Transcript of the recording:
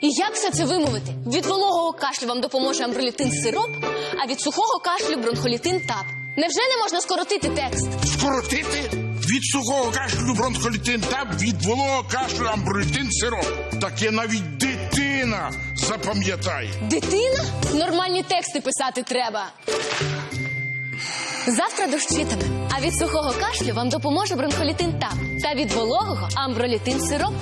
І як все це вимовити? Від вологого кашлю вам допоможе амбролітин сироп, а від сухого кашлю бронхолітин тап. Невже не можна скоротити текст? Скоротити? Від сухого кашлю бронхолітин тап, від вологого кашлю амбролітин сироп. Таке навіть дитина запам'ятає. Дитина? Нормальні тексти писати треба. Завтра дощитиме, а від сухого кашлю вам допоможе бронхолітин тап. Та від вологого амбролітин сироп.